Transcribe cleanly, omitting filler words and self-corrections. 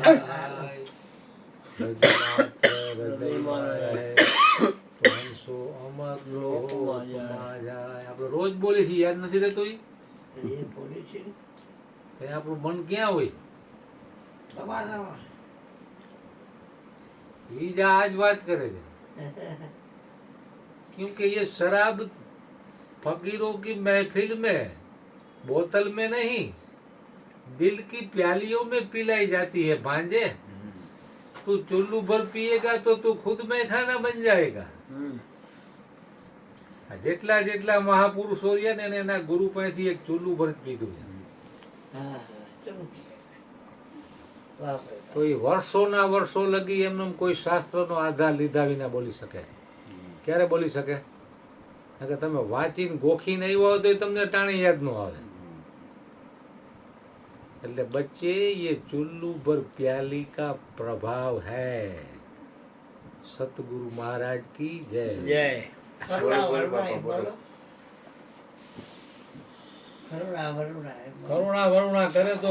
આપણે રોજ બોલી છીએ, યાદ નથી રહેતો? આપણું મન ક્યાં હોય? ये आज बात करे थे क्योंकि ये शराब फकीरों की महफिल में बोतल में नहीं दिल की प्यालियों में पिलाई जाती है भांजे। तू चुल्लू भर पिएगा तो तू खुद में खाना बन जाएगा। જેટલા જેટલા મહાપુરુષો રહ્યા ને એના ગુરુ પાસેથી એક ચૂલું ભર પીધું છે. તો એ વર્ષોના વર્ષો લગી એમને કોઈ શાસ્ત્રનો આધાર લીધા વિના બોલી શકે. ક્યારે બોલી શકે? કારણ કે તમે વાંચીને ગોખીને આવ્યા હોય તો તમને ટાણી યાદ ન આવે. એટલે બચ્ચે ये चुल्लू भर प्याली का प्रभाव है। सतगुरु महाराज की जय जय। करुणा वरुणा करे तो